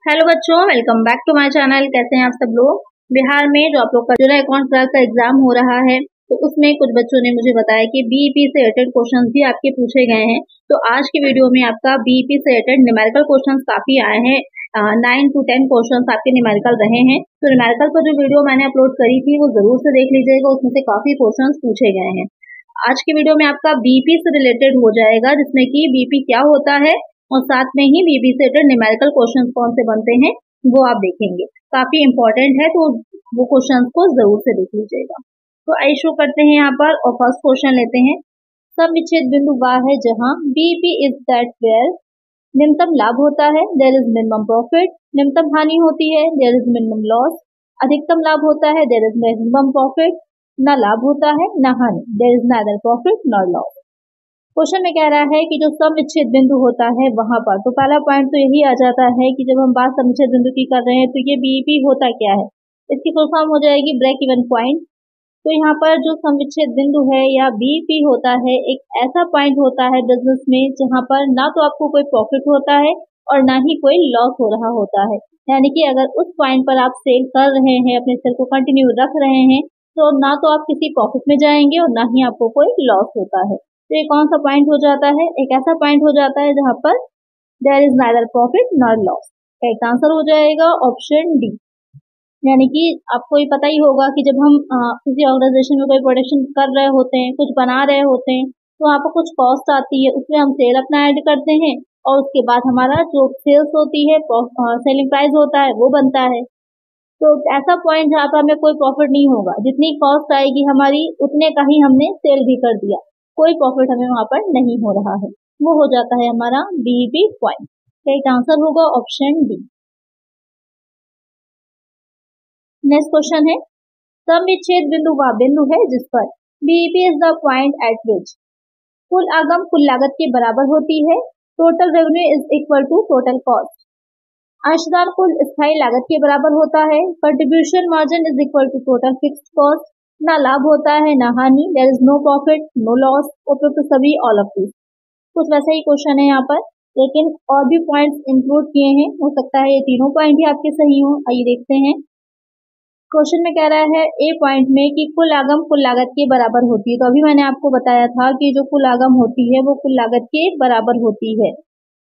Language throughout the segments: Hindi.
हेलो बच्चों, welcome back to my channel. कैसे हैं आप सब लोग। बिहार में जो आप लोग का जुलाई अकाउंट क्लास का एग्जाम हो रहा है, तो उसमें कुछ बच्चों ने मुझे बताया कि बीईपी से रिलेटेड क्वेश्चंस भी आपके पूछे गए हैं। तो आज की वीडियो में आपका बीईपी से रिलेटेड न्यूमेरिकल क्वेश्चंस काफी आए हैं। 9 to 10 क्वेश्चंस आपके न्यूमेरिकल रहे हैं। तो न्यूमेरिकल पर जो वीडियो मैंने अपलोड करी थी वो जरूर से देख लीजिएगा, उसमें से काफी क्वेश्चंस पूछे गए हैं। आज की वीडियो में आपका बीपी से रिलेटेड हो जाएगा, जिसमें कि बीपी क्या होता है और साथ में ही बीपी से रिलेटेड न्यूमेरिकल क्वेश्चंस कौन से बनते हैं वो आप देखेंगे। काफी इंपॉर्टेंट है, तो वो क्वेश्चंस को जरूर से देख लीजिएगा। तो आइए शुरू करते हैं यहाँ पर, और फर्स्ट क्वेश्चन लेते हैं। सम विच्छेद बिंदु वह है जहाँ बीपी इज दैट वेयर न्यूनतम लाभ होता है, देयर इज मिनिमम प्रॉफिट, न्यूनतम हानि होती है, देयर इज मिनिमम लॉस, अधिकतम लाभ होता है, देयर इज मैक्सिमम प्रॉफिट, न लाभ होता है न हानि, there is neither profit nor loss. Question में कह रहा है कि जो समविच्छेद बिंदु होता है वहां पर, तो पहला पॉइंट तो यही आ जाता है कि जब हम बात समविच्छेद बिंदु की कर रहे हैं तो ये बीईपी होता क्या है। इसकी फुल फॉर्म हो जाएगी ब्रेक इवन पॉइंट। तो यहाँ पर जो समविच्छेद बिंदु है या बीईपी होता है, एक ऐसा पॉइंट होता है बिजनेस में जहाँ पर ना तो आपको कोई प्रॉफिट होता है और ना ही कोई लॉस हो रहा होता है। यानी कि अगर उस पॉइंट पर आप सेल कर रहे हैं, अपने सेल को कंटिन्यू रख रहे हैं, तो ना तो आप किसी प्रॉफिट में जाएंगे और ना ही आपको कोई लॉस होता है। तो ये कौन सा पॉइंट हो जाता है, एक ऐसा पॉइंट हो जाता है जहां पर there is neither profit nor loss. Correct answer हो जाएगा ऑप्शन डी। यानी कि आपको ये पता ही होगा कि जब हम किसी ऑर्गेनाइजेशन में कोई प्रोडक्शन कर रहे होते हैं, कुछ बना रहे होते हैं, तो वहाँ पर कुछ कॉस्ट आती है, उसमें हम सेल अपना ऐड करते हैं और उसके बाद हमारा जो सेल्स होती है, सेलिंग प्राइस होता है, वो बनता है। तो ऐसा पॉइंट जहाँ पर हमें कोई प्रॉफिट नहीं होगा, जितनी कॉस्ट आएगी हमारी उतने का ही हमने सेल भी कर दिया, कोई प्रॉफिट हमें वहां पर नहीं हो रहा है, वो हो जाता है हमारा बीईपी पॉइंट। राइट आंसर होगा ऑप्शन डी। नेक्स्ट क्वेश्चन है, समविच्छेद बिंदु वह बिंदु है जिस पर BEP is the point at which कुल आगम कुल लागत के बराबर होती है, total revenue is equal to total cost, अंशदान कुल स्थायी लागत के बराबर होता है, contribution margin is equal to total fixed cost, ना लाभ होता है ना हानि, there is no profit no loss, उपयुक्त सभी ऑल ऑफ दिस। कुछ वैसा ही क्वेश्चन है यहाँ पर, लेकिन और भी पॉइंट्स इंक्लूड किए हैं, हो सकता है ये तीनों पॉइंट ही आपके सही हो। आइए देखते हैं। क्वेश्चन में कह रहा है ए पॉइंट में कि कुल आगम कुल लागत के बराबर होती है। तो अभी मैंने आपको बताया था कि जो कुल आगम होती है वो कुल लागत के बराबर होती है।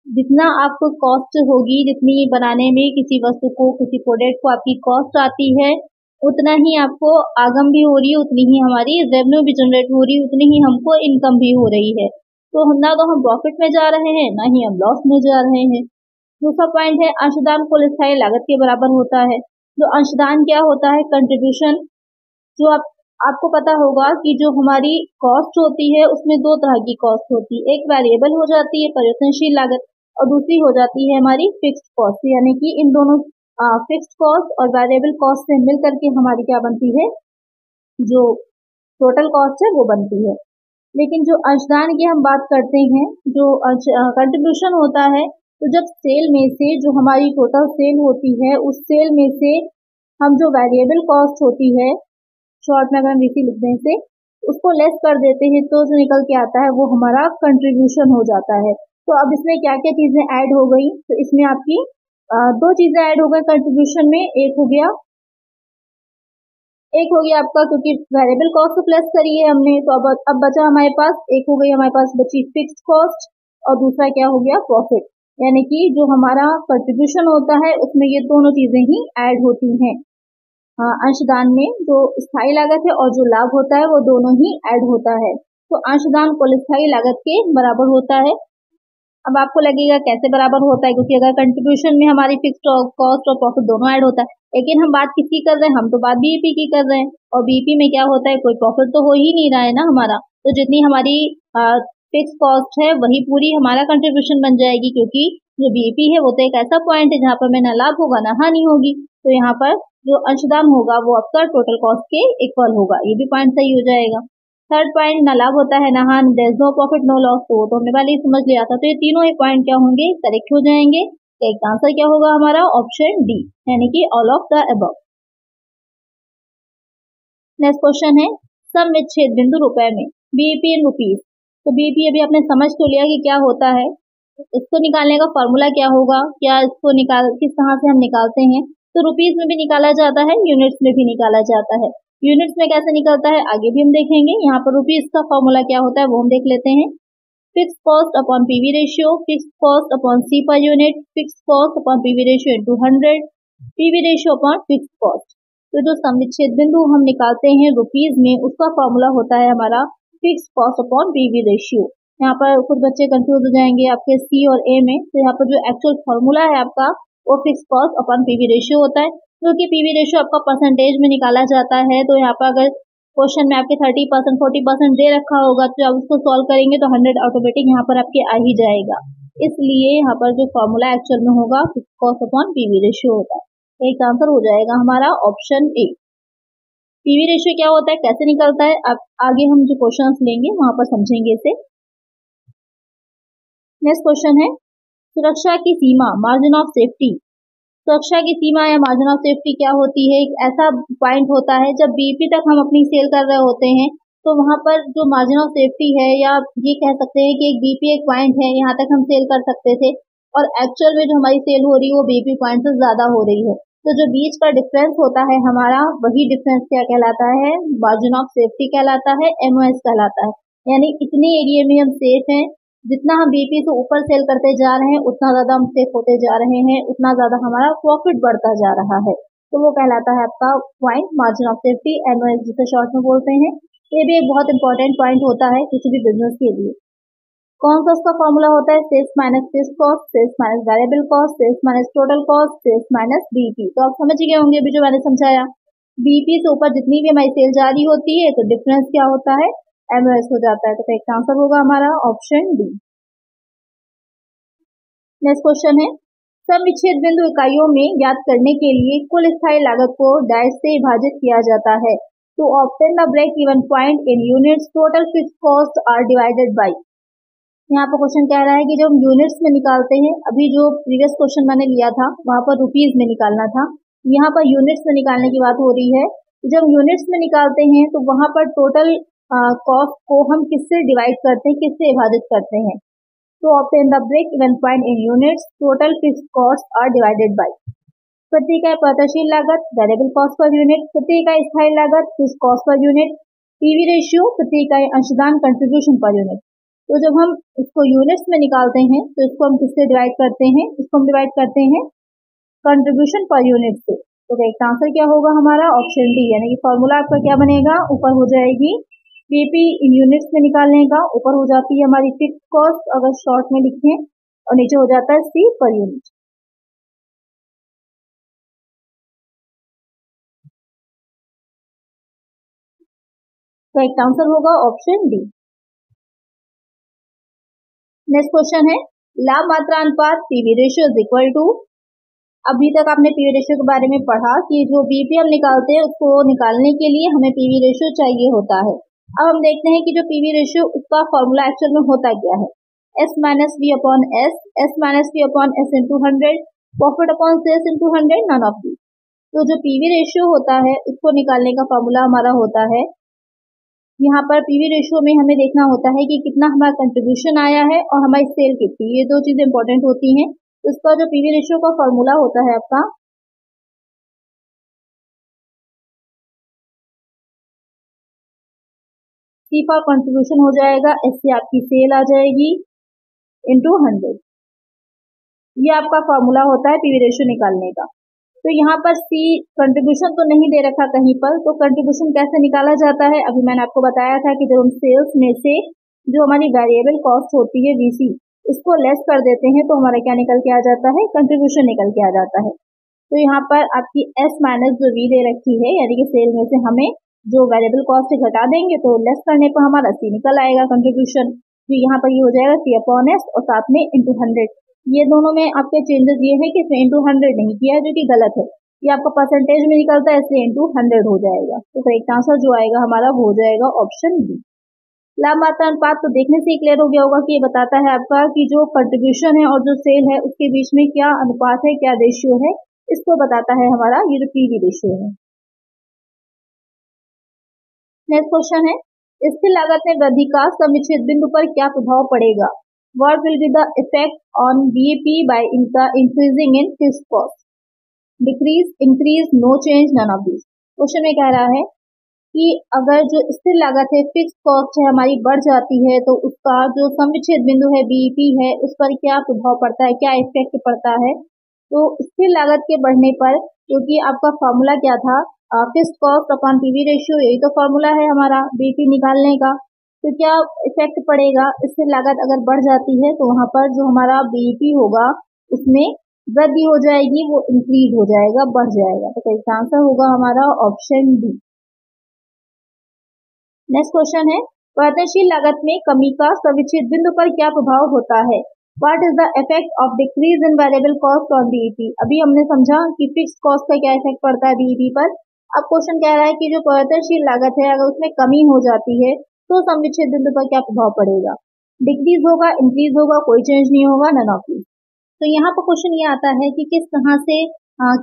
जितना आपको कॉस्ट होगी, जितनी बनाने में किसी वस्तु को, किसी प्रोडक्ट को आपकी कॉस्ट आती है, उतना ही आपको आगम भी हो रही है, उतनी ही हमारी रेवेन्यू भी जनरेट हो रही है, उतनी ही हमको इनकम भी हो रही है। तो ना तो हम प्रॉफिट में जा रहे हैं ना ही हम लॉस में जा रहे हैं। दूसरा पॉइंट है अंशदान कुल स्थायी लागत के बराबर होता है। जो अंशदान क्या होता है, कंट्रीब्यूशन। जो आपको पता होगा कि जो हमारी कॉस्ट होती है उसमें दो तरह की कॉस्ट होती है, एक वेरिएबल हो जाती है परिवर्तनशील लागत, और दूसरी हो जाती है हमारी फिक्स्ड कॉस्ट। यानी कि इन दोनों फिक्स्ड कॉस्ट और वेरिएबल कॉस्ट से मिल करके हमारी क्या बनती है, जो टोटल कॉस्ट है वो बनती है। लेकिन जो अंशदान की हम बात करते हैं, जो कंट्रीब्यूशन होता है, तो जब सेल में से जो हमारी टोटल सेल होती है, उस सेल में से हम जो वेरिएबल कॉस्ट होती है, शॉर्ट में अगर हम वीसी लिख दें से, उसको लेस कर देते हैं, तो जो निकल के आता है वो हमारा कंट्रीब्यूशन हो जाता है। तो अब इसमें क्या क्या चीजें ऐड हो गई, तो इसमें आपकी दो चीजें ऐड हो गई कंट्रीब्यूशन में। एक हो गया आपका, क्योंकि वेरिएबल कॉस्ट प्लस करी है हमने, तो अब बचा हमारे पास, एक हो गई हमारे पास बची फिक्स्ड कॉस्ट, और दूसरा क्या हो गया प्रॉफिट। यानी कि जो हमारा कंट्रीब्यूशन होता है उसमें ये दोनों चीजें ही ऐड होती हैं। अंशदान में जो स्थायी लागत है और जो लाभ होता है वो दोनों ही ऐड होता है। तो अंशदान कुल स्थायी लागत के बराबर होता है। अब आपको लगेगा कैसे बराबर होता है, क्योंकि अगर कंट्रीब्यूशन में हमारी फिक्स्ड कॉस्ट और प्रॉफिट दोनों ऐड होता है, लेकिन हम बात किसकी कर रहे हैं, हम तो बात बीईपी की कर रहे हैं, और बीईपी में क्या होता है, कोई प्रॉफिट तो हो ही नहीं रहा है ना हमारा। तो जितनी हमारी फिक्स कॉस्ट है वही पूरी हमारा कंट्रीब्यूशन बन जाएगी, क्योंकि जो बीईपी है वो तो एक ऐसा पॉइंट है जहाँ पर में ना लाभ होगा ना हानि होगी। तो यहाँ पर जो अंशदान होगा वो आपका टोटल कॉस्ट के इक्वल होगा, ये भी पॉइंट सही हो जाएगा। थर्ड पॉइंट, ना लाभ होता है ना हानि, there is no profit no loss, तो हमने पहले ही समझ लिया था। तो ये तीनों ही पॉइंट क्या होंगे, करेक्ट हो जाएंगे। करेक्ट आंसर क्या होगा हमारा, ऑप्शन डी, यानी कि all of the above. Next question है, समविच्छेद बिंदु रुपए में, बीईपी इन रुपीज। तो बीईपी अभी आपने समझ तो लिया कि क्या होता है। इसको निकालने का फॉर्मूला क्या होगा, क्या इसको किस तरह से हम निकालते हैं। तो रुपीज में भी निकाला जाता है, यूनिट्स में भी निकाला जाता है। यूनिट्स में कैसे निकलता है आगे भी हम देखेंगे। यहाँ पर रुपीज का फॉर्मूला क्या होता है वो हम देख लेते हैं। Fix cost upon PV ratio, fix cost upon C per unit, fix cost upon PV ratio into 100, PV ratio upon fix cost. तो जो सम-विच्छेद बिंदु हम निकालते हैं रुपीज में, उसका फॉर्मूला होता है हमारा fix cost upon PV ratio. यहाँ पर कुछ बच्चे कंफ्यूज हो जाएंगे आपके सी और ए में। तो यहाँ पर जो एक्चुअल फॉर्मूला है आपका वो fix cost upon PV ratio होता है, क्योंकि पीवी रेशियो आपका परसेंटेज में निकाला जाता है। तो यहाँ पर अगर क्वेश्चन में आपके 30% 40% दे रखा होगा तो आप उसको सॉल्व करेंगे तो 100 ऑटोमेटिक यहाँ पर आपके आ ही जाएगा। इसलिए यहाँ पर जो फॉर्मूला एक्चुअल में होगा fix cost upon PV ratio होता है। तो एक आंसर हो जाएगा हमारा ऑप्शन ए। पीवी रेशियो क्या होता है, कैसे निकलता है, अब आगे हम जो क्वेश्चंस लेंगे वहां पर समझेंगे इसे। नेक्स्ट क्वेश्चन है सुरक्षा की सीमा, मार्जिन ऑफ सेफ्टी। सुरक्षा की सीमा या मार्जिन ऑफ सेफ्टी क्या होती है, एक ऐसा पॉइंट होता है जब बीपी तक हम अपनी सेल कर रहे होते हैं तो वहां पर जो मार्जिन ऑफ सेफ्टी है, या ये कह सकते हैं कि एक बीपी एक पॉइंट है, यहाँ तक हम सेल कर सकते थे और एक्चुअल में जो हमारी सेल हो रही है वो बीपी पॉइंट से ज्यादा हो रही है। तो जो बीच का डिफरेंस होता है हमारा, वही डिफरेंस क्या कहलाता है, मार्जिन ऑफ सेफ्टी कहलाता है, एमओएस कहलाता है। यानी इतने एरिया में हम सेफ हैं, जितना हम बीपी से ऊपर सेल करते जा रहे हैं उतना ज्यादा हम सेफ होते जा रहे हैं, उतना ज्यादा हमारा प्रॉफिट बढ़ता जा रहा है। तो वो कहलाता है आपका point margin of safety, MOS जिसे शॉर्ट में बोलते हैं। ये भी एक बहुत इंपॉर्टेंट पॉइंट होता है किसी भी बिजनेस के लिए। कौन सा उसका फॉर्मूला होता है, sales minus fix cost, sales minus variable cost, sales minus total cost, sales minus BP. तो आप समझ गए होंगे अभी जो मैंने समझाया। बीपी से ऊपर जितनी भी हमारी सेल जा रही होती है तो डिफरेंस क्या होता है, एमओएस हो जाता है। तो करेक्ट आंसर होगा हमारा ऑप्शन डी। नेक्स्ट क्वेश्चन है सम-विच्छेद बिंदु इकाइयों में ज्ञात करने के लिए कुल स्थायी लागत को डैश से विभाजित किया जाता है। तो obtain the break even point in units, total fix cost are divided by. यहाँ पर क्वेश्चन कह रहा है कि जब हम यूनिट्स में निकालते हैं, अभी जो प्रीवियस क्वेश्चन मैंने लिया था वहां पर रुपीज में निकालना था, यहाँ पर यूनिट्स में निकालने की बात हो रही है। जब यूनिट्स में निकालते हैं तो वहां पर टोटल कॉस्ट को हम किससे डिवाइड करते हैं, किससे विभाजित करते हैं। तो obtain the break even point in units, total fixed cost are divided by. प्रति इकाई प्रगतिशील लागत, वेरिएबल कॉस्ट पर यूनिट, प्रति इकाई स्थायी लागत, fixed cost per unit, PV ratio, प्रति इकाई अंशदान कंट्रीब्यूशन पर यूनिट। तो जब हम इसको यूनिट्स में निकालते हैं तो इसको हम किससे डिवाइड करते हैं, इसको हम डिवाइड करते हैं कंट्रीब्यूशन पर यूनिट से। तो करेक्ट आंसर क्या होगा हमारा ऑप्शन डी, यानी कि फॉर्मूला आपका क्या बनेगा, ऊपर हो जाएगी बीपी इन यूनिट्स में निकालने का, ऊपर हो जाती है हमारी फिक्स कॉस्ट अगर शॉर्ट में लिखें, और नीचे हो जाता है C per unit. Correct answer होगा ऑप्शन डी। नेक्स्ट क्वेश्चन है लाभ मात्रा अनुपात PV ratio is equal to. अभी तक आपने पीवी रेशियो के बारे में पढ़ा कि जो बीपी हम निकालते हैं उसको निकालने के लिए हमें पीवी रेशियो चाहिए होता है। अब हम देखते हैं कि जो पीवी रेशियो उसका फॉर्मूला एक्चुअल में होता क्या है, S minus V upon S, S minus V upon S into 100, profit upon sales into 100, none of the. तो जो पीवी रेशियो होता है उसको निकालने का फॉर्मूला हमारा होता है, यहाँ पर पीवी रेशियो में हमें देखना होता है कि कितना हमारा कंट्रीब्यूशन आया है और हमारी सेल कितनी, ये दो चीजें इंपॉर्टेंट होती हैं। इसका जो पीवी रेशियो का फॉर्मूला होता है आपका, सी फॉर कंट्रीब्यूशन हो जाएगा, एस से आपकी सेल आ जाएगी इंटू 100। ये आपका फॉर्मूला होता है पीवी रेशियो निकालने का। तो यहाँ पर सी कंट्रीब्यूशन तो नहीं दे रखा कहीं पर, तो कंट्रीब्यूशन कैसे निकाला जाता है, अभी मैंने आपको बताया था कि जब हम सेल्स में से जो हमारी वेरिएबल कॉस्ट होती है वीसी, इसको लेस कर देते हैं तो हमारा क्या निकल के आ जाता है, कंट्रीब्यूशन निकल के आ जाता है। तो यहाँ पर आपकी एस माइनस जो वी दे रखी है, यानी कि सेल में से हमें जो वेरिएबल कॉस्ट से घटा देंगे तो लेस करने पर हमारा सी निकल आएगा कंट्रीब्यूशन। तो यहाँ पर ये हो जाएगा सी अपॉन एस और साथ में इंटू 100। ये दोनों में आपके चेंजेस ये है कि इसमें इंटू 100 नहीं किया है जो कि गलत है, ये आपका परसेंटेज में निकलता है इसलिए इंटू 100 हो जाएगा। तो करेक्ट आंसर जो आएगा हमारा वो हो जाएगा ऑप्शन बी। लाभ मात्रा अनुपात तो देखने से ही क्लियर हो गया होगा कि ये बताता है आपका कि जो कंट्रीब्यूशन है और जो सेल है उसके बीच में क्या अनुपात है, क्या रेशियो है, इसको बताता है हमारा ये जो पीवी रेशियो है। नेक्स्ट क्वेश्चन है स्थिर लागत में वृद्धि का सम-विच्छेद बिंदु पर क्या प्रभाव पड़ेगा। What will be the effect on BEP by increasing in fixed cost? Decrease, increase, no change, none of these. Question में कह रहा है कि अगर जो स्थिर लागत है, फिक्स कॉस्ट है, हमारी बढ़ जाती है तो उसका जो सम-विच्छेद बिंदु है बीईपी है उस पर क्या प्रभाव पड़ता है, क्या इफेक्ट पड़ता है। तो स्थिर लागत के बढ़ने पर, क्योंकि आपका फॉर्मूला क्या था, fixed cost upon PV ratio, यही तो फॉर्मूला है हमारा बीईपी निकालने का। तो क्या इफेक्ट पड़ेगा, स्थिर लागत अगर बढ़ जाती है तो वहां पर जो हमारा बीईपी होगा उसमें वृद्धि हो जाएगी, वो इंक्रीज हो जाएगा, बढ़ जाएगा। तो इसका आंसर होगा हमारा ऑप्शन डी। नेक्स्ट क्वेश्चन है, परिवर्तनशील लागत में कमी का सम-विच्छेद बिंदु पर क्या प्रभाव होता है। What is the effect of decrease in variable cost on BEP? अभी हमने समझा कि फिक्स कॉस्ट का क्या इफेक्ट पड़ता है बीईपी पर। अब क्वेश्चन कह रहा है कि जो परिवर्तनशील लागत है अगर उसमें कमी हो जाती है तो सम-विच्छेद बिंदु पर क्या प्रभाव पड़ेगा। डिक्रीज होगा, इंक्रीज होगा, कोई चेंज नहीं होगा, नन ऑफ दीज। तो यहाँ पर क्वेश्चन ये आता है कि किस तरह से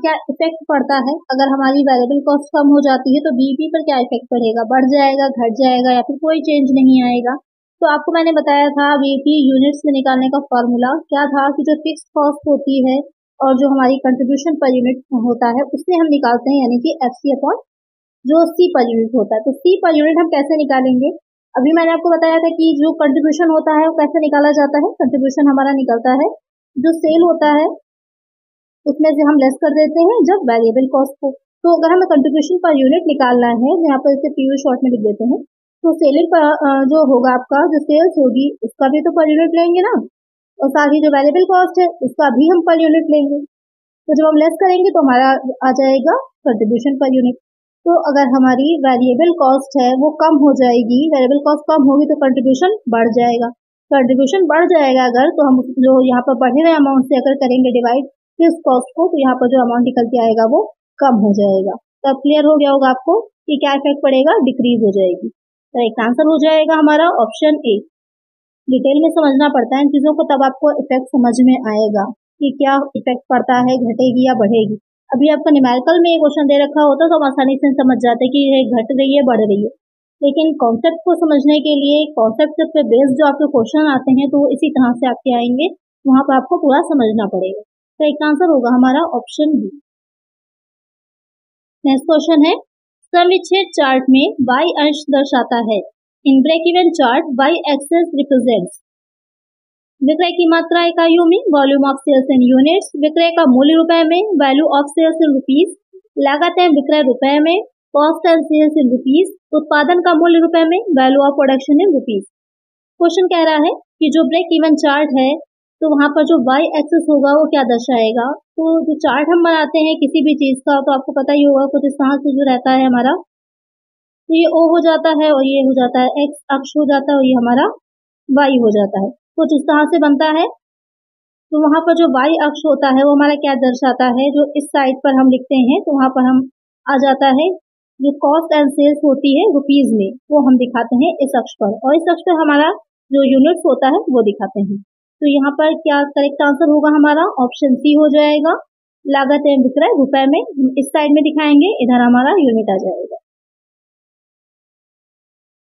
क्या इफेक्ट पड़ता है अगर हमारी वेरिएबल कॉस्ट कम हो जाती है तो बीईपी पर क्या इफेक्ट पड़ेगा, बढ़ जाएगा, घट जाएगा या फिर कोई चेंज नहीं आएगा। तो आपको मैंने बताया था बीईपी यूनिट्स में निकालने का फॉर्मूला क्या था कि जो फिक्स्ड कॉस्ट होती है और जो हमारी कंट्रीब्यूशन पर यूनिट होता है उससे हम निकालते हैं, यानी कि एफसी अपॉन जो सी पर यूनिट होता है। तो सी पर यूनिट हम कैसे निकालेंगे, अभी मैंने आपको बताया था कि जो कंट्रीब्यूशन होता है वो कैसे निकाला जाता है। कंट्रीब्यूशन हमारा निकलता है जो सेल होता है उसमें से हम लेस कर देते हैं जब वेरिएबल कॉस्ट को। तो अगर हमें कंट्रीब्यूशन पर यूनिट निकालना है, यहाँ पर इसे पीयू शॉर्ट में लिख देते हैं, तो सेलिंग पर जो होगा आपका जो सेल्स होगी उसका भी तो पर यूनिट लेंगे ना, और साथ ही जो वेरिएबल कॉस्ट है उसका भी हम पर यूनिट लेंगे। तो जब हम लेस करेंगे तो हमारा आ जाएगा कंट्रीब्यूशन पर यूनिट। तो अगर हमारी वेरिएबल कॉस्ट है वो कम हो जाएगी, वेरिएबल कॉस्ट कम होगी तो कंट्रीब्यूशन बढ़ जाएगा। कंट्रीब्यूशन बढ़ जाएगा अगर, तो हम जो यहाँ पर बढ़े हुए अमाउंट से अगर करेंगे डिवाइड फिक्स कॉस्ट को, तो यहाँ पर जो अमाउंट निकल के आएगा वो कम हो जाएगा। तो अब क्लियर हो गया होगा आपको कि क्या इफेक्ट पड़ेगा, डिक्रीज हो जाएगी। तो एक आंसर हो जाएगा हमारा ऑप्शन ए। डिटेल में समझना पड़ता है इन चीजों को, तब आपको इफेक्ट समझ में आएगा कि क्या इफेक्ट पड़ता है, घटेगी या बढ़ेगी। अभी आपका न्यूमेरिकल में ये क्वेश्चन दे रखा होता तो हम आसानी से समझ जाते कि ये घट रही है, बढ़ रही है। लेकिन कॉन्सेप्ट को समझने के लिए कॉन्सेप्ट पे बेस्ड जो आपके क्वेश्चन आते हैं तो इसी तरह से आपके आएंगे, वहां पर आपको पूरा समझना पड़ेगा। तो एक आंसर होगा हमारा ऑप्शन बी। नेक्स्ट क्वेश्चन है, सम-विच्छेद चार्ट में y अंश दर्शाता है। In break even chart y axis represents विक्रय की मात्रा इकाइयों में, volume of sales in units, विक्रय का मूल्य रुपए में, value of sales in rupees, लागत है विक्रय रुपए में, cost and sales in rupees, उत्पादन का मूल्य रुपए में, value of production in rupees. Question कह रहा है कि जो ब्रेक इवन चार्ट है तो वहां पर जो y एक्सेस होगा वो क्या दर्शाएगा। तो जो चार्ट हम बनाते हैं किसी भी चीज का तो आपको पता ही होगा कुछ इस तरह से जो रहता है हमारा, तो ये O हो जाता है और ये हो जाता है X अक्ष हो जाता है और ये हमारा Y हो जाता है, कुछ इस तरह से बनता है। तो वहां पर जो Y अक्ष होता है वो हमारा क्या दर्शाता है, जो इस साइड पर हम लिखते हैं तो वहां पर हम आ जाता है जो कॉस्ट एंड सेल्स होती है रुपीज में, वो हम दिखाते हैं इस अक्ष पर, और इस अक्ष पर हमारा जो यूनिट्स होता है वो दिखाते हैं। तो यहाँ पर क्या करेक्ट आंसर होगा हमारा ऑप्शन सी हो जाएगा। लागत एवं विक्रय रुपए में इस साइड में दिखाएंगे, इधर हमारा यूनिट आ जाएगा।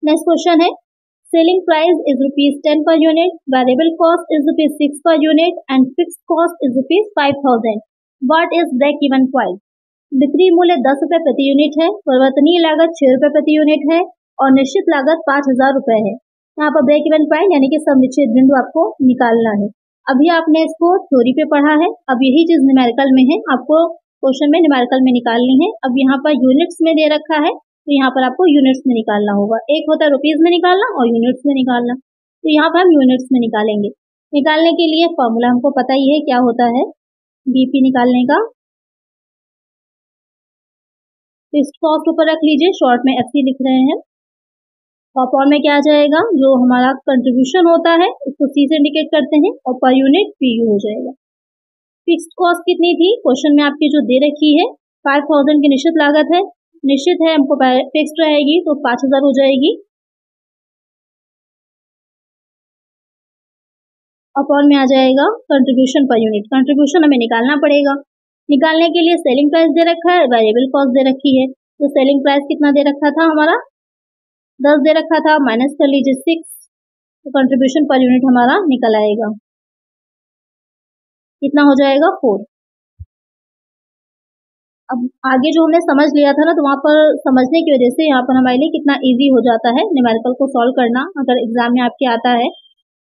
नेक्स्ट क्वेश्चन है, selling price is ₹10 per unit, variable cost is ₹6 per unit and fixed cost is ₹5,000। What is break even point. बिक्री मूल्य 10 रुपए प्रति यूनिट है, परिवर्तनीय लागत 6 रुपए प्रति यूनिट है और निश्चित लागत 5,000 रुपए है। यहाँ पर ब्रेक इवन पॉइंट यानी कि सम-विच्छेद बिंदु आपको निकालना है। अभी आपने इसको थ्योरी पे पढ़ा है, अब यही चीज न्यूमेरिकल में है, आपको क्वेश्चन में न्यूमेरिकल में निकालनी है। अब यहाँ पर यूनिट्स में दे रखा है तो यहाँ पर आपको यूनिट्स में निकालना होगा। एक होता है रुपीज में निकालना और यूनिट्स में निकालना, तो यहाँ पर हम यूनिट्स में निकालेंगे। निकालने के लिए फॉर्मूला हमको पता ही है क्या होता है बीपी निकालने का। फिक्स्ड कॉस्ट ऊपर रख लीजिए, शॉर्ट में एफसी लिख रहे हैं, अपॉन में क्या आ जाएगा, जो हमारा कंट्रीब्यूशन होता है उसको सी से इंडिकेट करते हैं और पर यूनिट पीयू हो जाएगा। फिक्स्ड कॉस्ट कितनी थी, क्वेश्चन में आपकी जो दे रखी है 5,000 की निश्चित लागत है, निश्चित है हमको फिक्स्ड रहेगी तो 5,000 हो जाएगी, अपॉन में आ जाएगा कंट्रीब्यूशन पर यूनिट। कंट्रीब्यूशन हमें निकालना पड़ेगा, निकालने के लिए सेलिंग प्राइस दे रखा है, वेरिएबल कॉस्ट दे रखी है। तो सेलिंग प्राइस कितना दे रखा था हमारा 10 दे रखा था, माइनस कर लीजिए 6 तो कंट्रीब्यूशन पर यूनिट हमारा निकल आएगा, कितना हो जाएगा 4। अब आगे जो हमने समझ लिया था ना, तो वहाँ पर समझने की वजह से यहाँ पर हमारे लिए कितना इजी हो जाता है न्यूमेरिकल को सॉल्व करना, अगर एग्जाम में आपके आता है।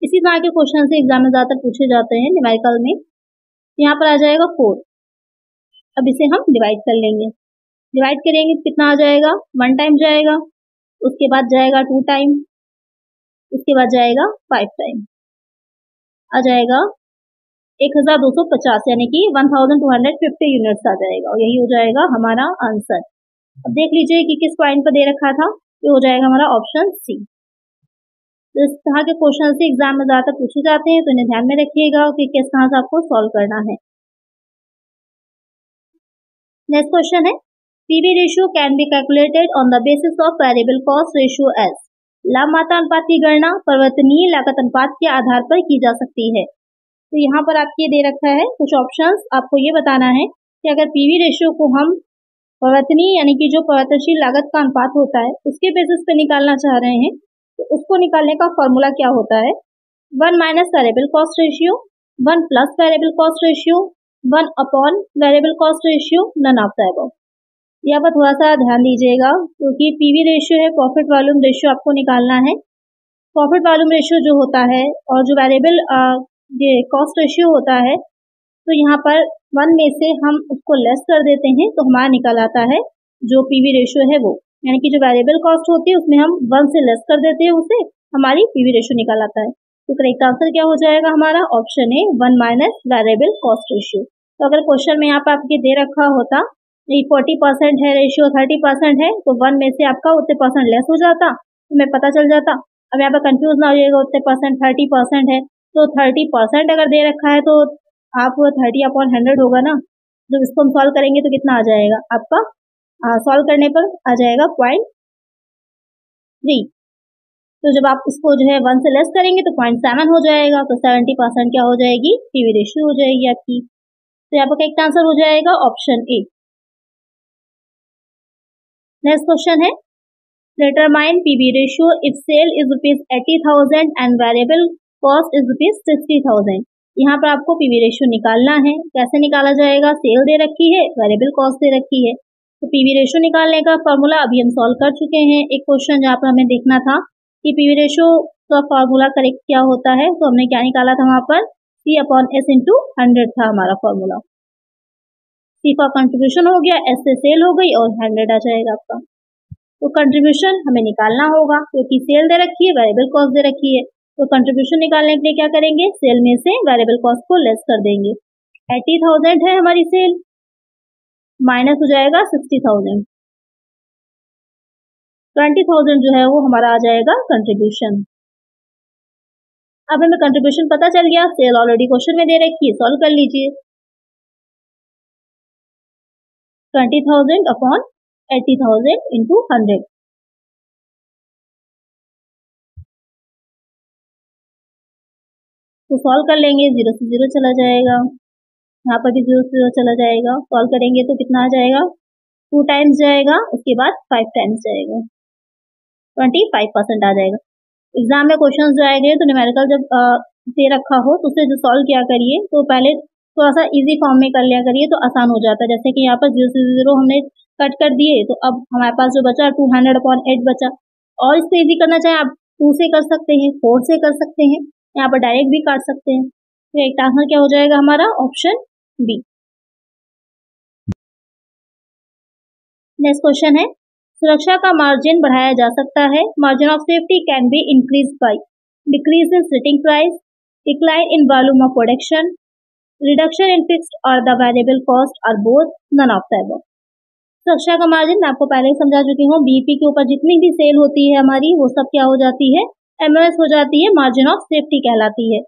इसी तरह के क्वेश्चन से एग्जाम में ज़्यादातर पूछे जाते हैं न्यूमेरिकल में। यहाँ पर आ जाएगा 4। अब इसे हम डिवाइड कर लेंगे, डिवाइड करेंगे तो कितना आ जाएगा, 1 टाइम जाएगा, उसके बाद जाएगा 2 टाइम, उसके बाद जाएगा 5 टाइम, आ जाएगा 1250, यानी कि 1250 यूनिट्स आ जाएगा, और यही हो जाएगा हमारा आंसर। अब देख लीजिए कि किस पॉइंट पर दे रखा था, ये हो जाएगा हमारा ऑप्शन सी। तो इस तरह के क्वेश्चन से एग्जाम में ज्यादातर पूछे जाते हैं, तो इन्हें ध्यान में रखिएगा कि किस तरह से आपको सॉल्व करना है। नेक्स्ट क्वेश्चन है, PV ratio can be calculated on the basis of variable cost ratio as. लाभ मात्रा अनुपात की गणना परिवर्तनीय लागत अनुपात के आधार पर की जा सकती है। तो यहाँ पर आपके दे रखा है कुछ ऑप्शंस, आपको ये बताना है कि अगर पीवी रेशियो को हम परिवर्तनीय यानी कि जो परिवर्तनशील लागत का अनुपात होता है उसके बेसिस पे निकालना चाह रहे हैं, तो उसको निकालने का फॉर्मूला क्या होता है, 1 minus variable cost ratio, 1 plus variable cost ratio, 1 upon variable cost ratio, none of the above. यहाँ पर थोड़ा सा ध्यान दीजिएगा, क्योंकि पीवी रेशियो है प्रॉफिट वॉल्यूम रेशियो आपको निकालना है। प्रॉफिट वॉल्यूम रेशियो जो होता है और जो वेरिएबल ये कॉस्ट रेशियो होता है, तो यहाँ पर 1 में से हम उसको लेस कर देते हैं तो हमारा निकल आता है जो पीवी रेशियो है वो, यानी कि जो वेरिएबल कॉस्ट होती है उसमें हम 1 से लेस कर देते हैं, उसे हमारी पीवी रेशियो निकल आता है। तो करेक्ट आंसर क्या हो जाएगा हमारा, ऑप्शन ए 1 माइनस वेरिएबल कॉस्ट रेशियो। तो अगर क्वेश्चन में यहाँ पर आपके दे रखा होता 40% है रेशियो, 30% है, तो 1 में से आपका उतने परसेंट लेस हो जाता, तो हमें पता चल जाता। अब यहाँ पर कंफ्यूज ना हो जाएगा, उतने परसेंट 30% है, तो 30% अगर दे रखा है तो आप 30/100 होगा ना, जब इसको हम सॉल्व करेंगे तो कितना आ जाएगा आपका, सॉल्व करने पर आ जाएगा 0.3। तो जब आप इसको जो है 1 से लेस करेंगे तो 0.7 हो जाएगा, तो 70% क्या हो जाएगी, पीवी रेशियो हो जाएगी आपकी। तो यहाँ पर करेक्ट आंसर हो जाएगा ऑप्शन ए। नेक्स्ट क्वेश्चन है, determine PV ratio if sale is ₹80,000 and variable cost is ₹60,000। यहाँ पर आपको पीवी रेशियो निकालना है। कैसे निकाला जाएगा, सेल दे रखी है, वेरिएबल कॉस्ट दे रखी है, तो पीवी रेशियो निकालने का फॉर्मूला अभी हम सॉल्व कर चुके हैं। एक क्वेश्चन जहाँ पर हमें देखना था कि पीवी रेशियो का फॉर्मूला करेक्ट क्या होता है, तो हमने क्या निकाला था वहां पर, C/S × 100 था हमारा फॉर्मूला। C का कंट्रीब्यूशन हो गया, S से सेल हो गई और 100 आ जाएगा आपका। तो कंट्रीब्यूशन हमें निकालना होगा, क्योंकि सेल दे रखी है, वेरिएबल कॉस्ट दे रखी है, तो कंट्रीब्यूशन निकालने के लिए क्या करेंगे, सेल में से वेरिएबल कॉस्ट को लेस कर देंगे। 80,000 है हमारी सेल, माइनस हो जाएगा 60,000, 20,000 जो है वो हमारा आ जाएगा कंट्रीब्यूशन। अब हमें कंट्रीब्यूशन पता चल गया, सेल ऑलरेडी क्वेश्चन में दे रखी है, सॉल्व कर लीजिए। 20,000 अपॉन 80,000 इंटू 100, तो सॉल्व कर लेंगे, 0 से 0 चला जाएगा, यहाँ पर भी 0 से 0 चला जाएगा। सॉल्व करेंगे तो कितना आ जाएगा, 2 टाइम्स जाएगा, उसके बाद 5 टाइम्स जाएगा, 25% आ जाएगा। एग्जाम में क्वेश्चन जो आएंगे तो न्यूमेरिकल जब दे रखा हो तो उसे जो सॉल्व किया करिए, तो पहले थोड़ा सा इजी फॉर्म में कर लिया करिए, तो आसान हो जाता है। जैसे कि यहाँ पर 0 से 0 हमने कट कर दिए, तो अब हमारे पास जो बचा 200/8 बचा, और इसको इजी करना चाहे आप 2 से कर सकते हैं, 4 से कर सकते हैं, यहाँ पर डायरेक्ट भी काट सकते हैं। तो एक आंसर क्या हो जाएगा हमारा, ऑप्शन बी। नेक्स्ट क्वेश्चन है, सुरक्षा का मार्जिन बढ़ाया जा सकता है। Margin of safety can be increase by decrease in setting price, decline in volume of production, reduction in fixed or the variable cost or both, none of the above. सुरक्षा का मार्जिन मैं आपको पहले ही समझा चुकी हूँ, बीपी के ऊपर जितनी भी सेल होती है हमारी, वो सब क्या हो जाती है, एमओएस हो जाती है, मार्जिन ऑफ सेफ्टी कहलाती है।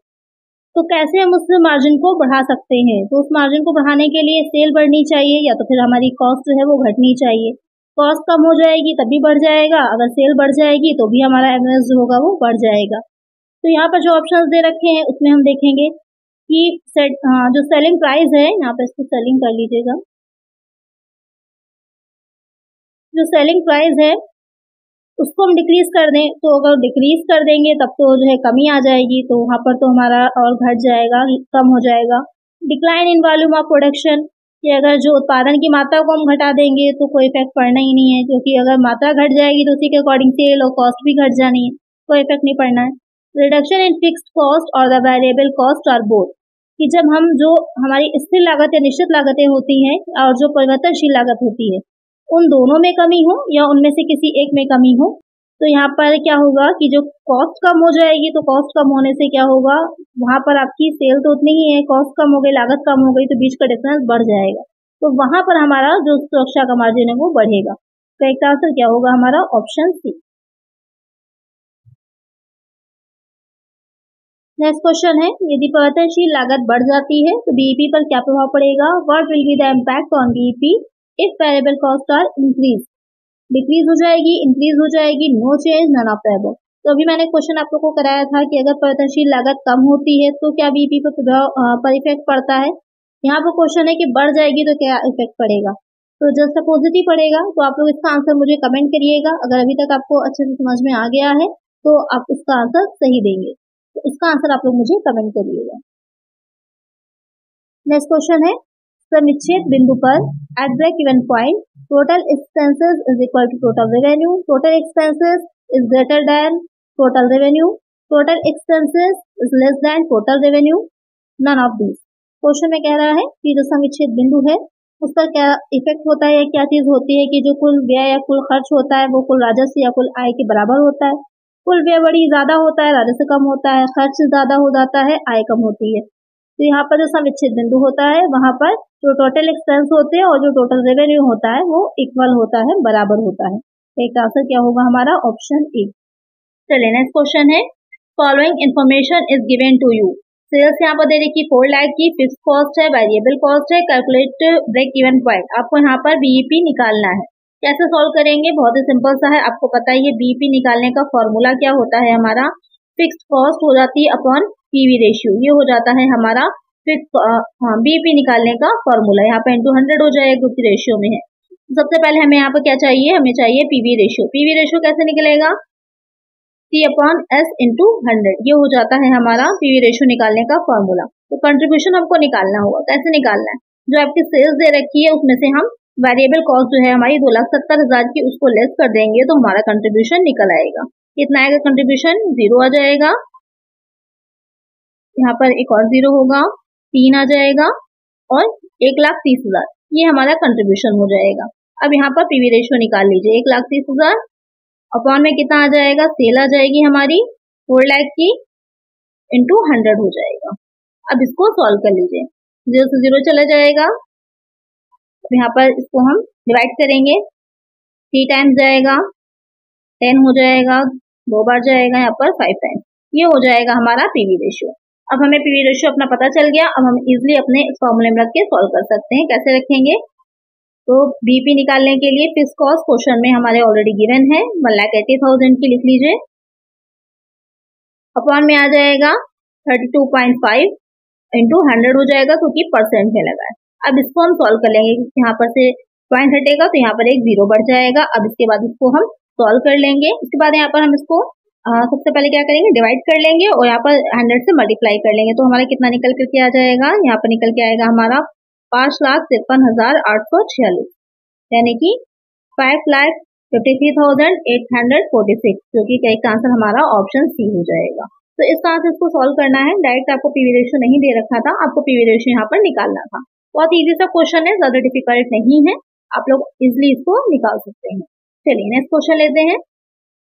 तो कैसे हम उस मार्जिन को बढ़ा सकते हैं, तो उस मार्जिन को बढ़ाने के लिए सेल बढ़नी चाहिए, या तो फिर हमारी कॉस्ट जो है वो घटनी चाहिए। कॉस्ट कम हो जाएगी तभी बढ़ जाएगा, अगर सेल बढ़ जाएगी तो भी हमारा एमओएस जो होगा वो बढ़ जाएगा। तो यहाँ पर जो ऑप्शंस दे रखे हैं उसमें हम देखेंगे कि जो सेलिंग प्राइस है, यहाँ पर इसको सेलिंग कर लीजिएगा, जो सेलिंग प्राइस है उसको हम डिक्रीज कर दें, तो अगर डिक्रीज कर देंगे तब तो जो है कमी आ जाएगी, तो वहाँ पर तो हमारा और घट जाएगा, कम हो जाएगा। Decline in volume of production, कि अगर जो उत्पादन की मात्रा को हम घटा देंगे तो कोई इफेक्ट पड़ना ही नहीं है, क्योंकि अगर मात्रा घट जाएगी तो उसी के अकॉर्डिंग सेल और कॉस्ट भी घट जानी है, कोई इफेक्ट नहीं पड़ना है। Reduction in fixed cost or the variable cost are both, कि जब हम जो हमारी स्थिर लागत या निश्चित लागतें होती हैं और जो परिवर्तनशील लागत होती है उन दोनों में कमी हो या उनमें से किसी एक में कमी हो, तो यहाँ पर क्या होगा कि जो कॉस्ट कम हो जाएगी, तो कॉस्ट कम होने से क्या होगा, वहां पर आपकी सेल तो उतनी ही है, कॉस्ट कम हो गई, लागत कम हो गई, तो बीच का डिफरेंस बढ़ जाएगा, तो वहां पर हमारा जो सुरक्षा का मार्जिन है वो बढ़ेगा। तो एक आंसर क्या होगा हमारा ऑप्शन सी। नेक्स्ट क्वेश्चन है, यदि परिवर्तनशील लागत बढ़ जाती है तो बीईपी पर क्या प्रभाव पड़ेगा? What will be the impact on BEP if variable cost are increase? Decrease हो जाएगी, इंक्रीज हो जाएगी, no change, none of the above. तो अभी मैंने क्वेश्चन आप लोगों को कराया था कि अगर परिवर्तनशील लागत कम होती है तो क्या बीईपी पर इफेक्ट पड़ता है। यहाँ पर क्वेश्चन है कि बढ़ जाएगी तो क्या इफेक्ट पड़ेगा, तो जस्ट पॉजिटिव पड़ेगा। तो आप लोग इसका आंसर मुझे कमेंट करिएगा, अगर अभी तक आपको अच्छे से समझ में आ गया है तो आप इसका आंसर सही देंगे, तो इसका आंसर आप लोग मुझे कमेंट करिएगा। नेक्स्ट क्वेश्चन है, समुच्चयित बिंदु पर at break even point total expenses is equal to total revenue, total expenses is greater than total revenue, total expenses is less than total revenue, none of these। Question में कह रहा है कि जो समुच्चयित बिंदु है उस पर क्या इफेक्ट होता है या क्या चीज होती है कि जो कुल व्यय या कुल खर्च होता है वो कुल राजस्व या कुल आय के बराबर होता है। कुल व्यय बड़ी ज्यादा होता है, राजस्व कम होता है, खर्च ज्यादा हो जाता है, आय कम होती है। तो यहाँ पर जो समुच्चयित बिंदु होता है वहां पर जो टोटल एक्सपेंस होते हैं और जो टोटल रेवेन्यू होता है वो इक्वल होता है, बराबर होता है। तो एक आंसर क्या होगा हमारा ऑप्शन ए। चलिए नेक्स्ट क्वेश्चन है, following information is given to you. Sales यहाँ पर दे रही 4 लाख की, फिक्स कॉस्ट है, वेरिएबल कॉस्ट है, कैलकुलेट ब्रेक इवन पॉइंट। आपको यहाँ पर बीईपी निकालना है। कैसे सॉल्व करेंगे? बहुत ही सिंपल सा है, आपको पता ही है बीईपी निकालने का फॉर्मूला क्या होता है हमारा, फिक्स्ड कॉस्ट हो जाती है अपॉन पीवी रेशियो, ये हो जाता है हमारा बीईपी निकालने का फॉर्मूला। यहाँ पे इंटू 100 हो जाएगा क्योंकि रेशियो में है। सबसे पहले हमें यहाँ पर क्या चाहिए, हमें चाहिए पीवी रेशियो। पीवी रेशियो कैसे निकलेगा? C अपॉन एस इंटू 100, ये हो जाता है हमारा पीवी रेशियो निकालने का फॉर्मूला। तो कंट्रीब्यूशन हमको निकालना होगा। कैसे निकालना है? जो आपकी सेल्स दे रखी है उसमें से हम वेरिएबल कॉस्ट जो है हमारी 2,70,000 की, उसको लेस कर देंगे तो हमारा कंट्रीब्यूशन निकल आएगा। कितना आएगा कंट्रीब्यूशन? 0 आ जाएगा, यहाँ पर एक और 0 होगा, 3 आ जाएगा और 1,30,000, ये हमारा कंट्रीब्यूशन हो जाएगा। अब यहाँ पर पीवी रेशियो निकाल लीजिए, 1,30,000 अपॉन में कितना आ जाएगा, सेल आ जाएगी हमारी 4 लाख की इंटू 100 हो जाएगा। अब इसको सॉल्व कर लीजिए, 0 से 0 चला जाएगा। अब यहाँ पर इसको हम डिवाइड करेंगे, 3 टाइम्स जाएगा, 10 हो जाएगा, 2 बार जाएगा, यहाँ पर 5 टाइम्स, ये हो जाएगा हमारा पीवी रेशियो। अब हमें पीवी रेशियो अपना पता चल गया, अब हम इजिली अपने इस फॉर्मूले में रख के सॉल्व कर सकते हैं। कैसे रखेंगे? तो बीपी निकालने के लिए फिक्स कॉस्ट क्वेश्चन में हमारे ऑलरेडी गिवन है, 1,80,000 की लिख लीजिए, अपॉन में आ जाएगा 32.5 इंटू 100 हो जाएगा क्योंकि परसेंट में लगा है। अब इसको हम सॉल्व कर लेंगे, यहाँ पर से पॉइंट हटेगा तो यहाँ पर एक 0 बढ़ जाएगा। अब इसके बाद इसको हम सॉल्व कर लेंगे। इसके बाद यहाँ पर हम इसको सबसे पहले क्या करेंगे, डिवाइड कर लेंगे और यहाँ पर 100 से मल्टीप्लाई कर लेंगे, तो हमारा कितना निकल करके आ जाएगा, यहाँ पर निकल के आएगा हमारा 5,53,846, यानी कि 5,53,846, जो कि इसका आंसर हमारा ऑप्शन सी हो जाएगा। तो इस तरह से इसको सॉल्व करना है। डायरेक्ट आपको पीवी रेशियो नहीं दे रखा था, आपको पीवी रेशियो यहाँ पर निकालना था। बहुत इजी सा क्वेश्चन है, ज्यादा डिफिकल्ट नहीं है, आप लोग इजिली इसको निकाल सकते हैं। चलिए नेक्स्ट क्वेश्चन लेते हैं।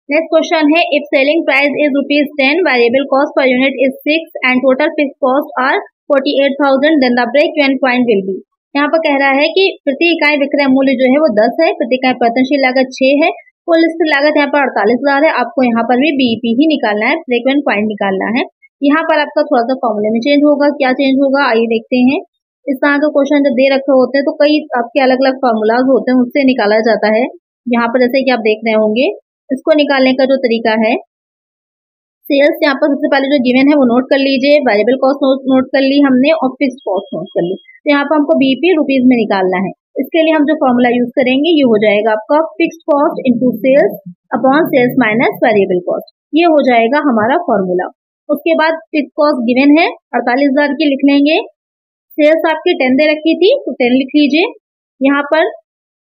नेक्स्ट क्वेश्चन है, if selling price is ₹10, variable cost per unit is 6 and total fixed cost are 48,000, then the break even point will be. यहाँ पर कह रहा है कि प्रति इकाई विक्रय मूल्य जो है वो 10 है, प्रति इकाई परिवर्तनशील लागत 6 है, कुल स्थिर लागत यहाँ पर 48,000 है। आपको यहाँ पर भी बीईपी ही निकालना है, ब्रेक इवन पॉइंट निकालना है। यहाँ पर आपका थोड़ा सा फॉर्मूले में चेंज होगा, क्या चेंज होगा आइए देखते हैं। इस तरह के क्वेश्चन जब दे रखे होते हैं तो कई आपके अलग अलग फॉर्मूलाज होते हैं, उससे निकाला जाता है। यहाँ पर जैसे कि आप देख रहे होंगे, इसको निकालने का जो तरीका है, सेल्स यहाँ पर सबसे पहले जो गिवन है वो नोट कर लीजिए, वेरिएबल कॉस्ट नोट कर ली हमने और फिक्स्ड कॉस्ट नोट कर ली। तो यहाँ पर हमको बीईपी रुपीज में निकालना है। इसके लिए हम जो फॉर्मूला यूज करेंगे ये हो जाएगा आपका fixed cost into sales upon sales minus variable cost, ये हो जाएगा हमारा फॉर्मूला। उसके बाद फिक्स्ड कॉस्ट गिवन है 48,000 की लिख लेंगे, सेल्स आपकी 10 दे रखी थी तो 10 लिख लीजिए। यहाँ पर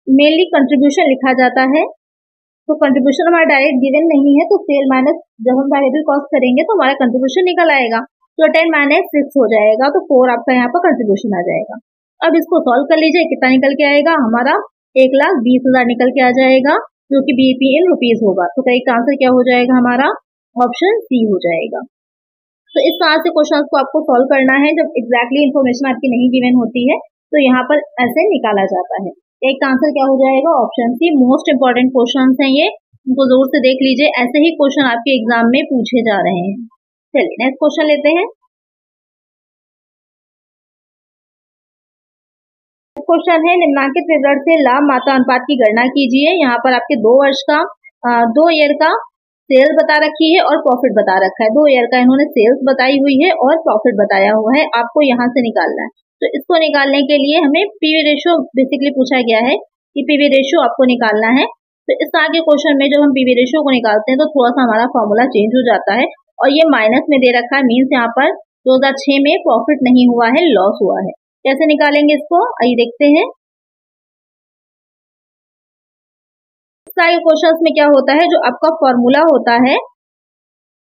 मेनली कंट्रीब्यूशन लिखा जाता है, तो कंट्रीब्यूशन हमारा डायरेक्ट गिवन नहीं है, तो सेल माइनस जब हम वेरिएबल कॉस्ट करेंगे तो हमारा कंट्रीब्यूशन निकल आएगा, तो 10 माइनस 6 हो जाएगा, तो 4 आपका यहाँ पर कंट्रीब्यूशन आ जाएगा। अब इसको सॉल्व कर लीजिए, कितना निकल के आएगा हमारा 1,20,000 निकल के आ जाएगा, जो कि बीईपी इन रुपीज होगा। तो करेक्ट आंसर क्या हो जाएगा हमारा, ऑप्शन सी हो जाएगा। तो इस तरह से क्वेश्चन को आपको सॉल्व करना है, जब एग्जैक्टली इन्फॉर्मेशन आपकी नहीं गिवन होती है तो यहाँ पर ऐसे निकाला जाता है। एक आंसर क्या हो जाएगा, option C. Most important question हैं ये, इनको जरूर से देख लीजिए, ऐसे ही क्वेश्चन आपके एग्जाम में पूछे जा रहे हैं। चलिए नेक्स्ट क्वेश्चन लेते हैं। क्वेश्चन है निम्नलिखित विवरण से लाभ मात्रा अनुपात की गणना कीजिए। यहाँ पर आपके 2 वर्ष का 2 ईयर का सेल्स बता रखी है और प्रॉफिट बता रखा है। 2 ईयर का इन्होंने सेल्स बताई हुई है और प्रॉफिट बताया हुआ है, आपको यहाँ से निकालना है। तो इसको निकालने के लिए हमें पीवी रेशियो बेसिकली पूछा गया है कि पीवी रेशियो आपको निकालना है। तो इस तरह के क्वेश्चन में जब हम पीवी रेशियो को निकालते हैं तो थोड़ा सा हमारा फॉर्मूला चेंज हो जाता है, और ये माइनस में दे रखा है, मीन्स यहाँ पर 2006 में प्रॉफिट नहीं हुआ है, लॉस हुआ है। कैसे निकालेंगे इसको, आइए देखते हैं। इस तरह के क्वेश्चन में क्या होता है, जो आपका फॉर्मूला होता है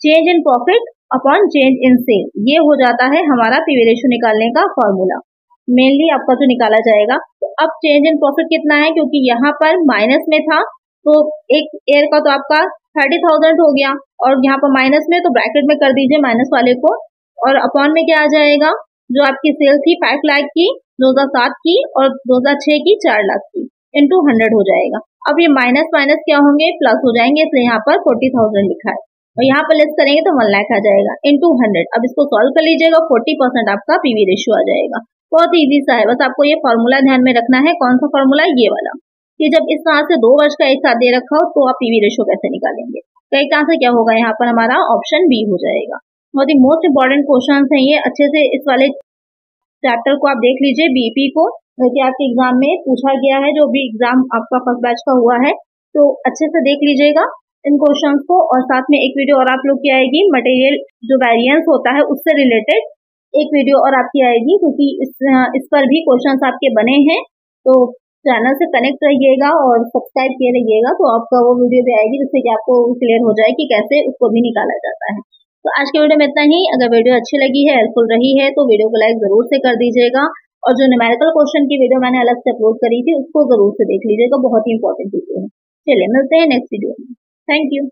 change in profit upon change in sale, ये हो जाता है हमारा पीवी रेशियो निकालने का फॉर्मूला, मेनली आपका जो निकाला जाएगा। तो अब चेंज इन प्रॉफिट कितना है, क्योंकि यहाँ पर माइनस में था तो एक ईयर का तो आपका 30,000 हो गया, और यहाँ पर माइनस में तो ब्रैकेट में कर दीजिए माइनस वाले को, और अपॉन में क्या आ जाएगा, जो आपकी सेल थी 5 लाख की 2007 की और 2006 की 4 लाख की, इंटू 100 हो जाएगा। अब ये माइनस माइनस क्या होंगे, प्लस हो जाएंगे, इसलिए यहाँ पर 40,000 लिखा है, और यहाँ पर लेस करेंगे तो 1 लाख आ जाएगा, इंटू 100। अब इसको सॉल्व कर लीजिएगा, 40% आपका पीवी रेशियो आ जाएगा। बहुत इजी सा है, बस आपको ये फॉर्मूला ध्यान में रखना है। कौन सा फॉर्मूला, ये वाला, कि जब इस तरह से 2 वर्ष का एक साथ दे रखा हो तो आप पीवी रेशियो कैसे निकालेंगे। करेक्ट आंसर क्या होगा यहाँ पर हमारा, ऑप्शन बी हो जाएगा। बहुत ही मोस्ट इंपॉर्टेंट क्वेश्चन है ये, अच्छे से इस वाले चैप्टर को आप देख लीजिए, बीईपी को, क्योंकि आपके एग्जाम में पूछा गया है, जो भी एग्जाम आपका फर्स्ट बैच का हुआ है, तो अच्छे से देख लीजिएगा इन क्वेश्चंस को। और साथ में एक वीडियो और आप लोग की आएगी, मटेरियल जो वेरिएंस होता है उससे रिलेटेड एक वीडियो और आपकी आएगी, क्योंकि इस पर भी क्वेश्चंस आपके बने हैं। तो चैनल से कनेक्ट रहिएगा और सब्सक्राइब किए रहिएगा, तो आपका वो वीडियो भी आएगी, जिससे कि आपको क्लियर हो जाए कि कैसे उसको भी निकाला जाता है। तो आज के वीडियो में इतना ही। अगर वीडियो अच्छी लगी है, हेल्पफुल रही है, तो वीडियो को लाइक जरूर से कर दीजिएगा, और जो न्यूमेरिकल क्वेश्चन की वीडियो मैंने अलग से अपलोड करी थी उसको जरूर से देख लीजिएगा, बहुत ही इंपॉर्टेंट वीडियो है। चलिए मिलते हैं नेक्स्ट वीडियो में। Thank you.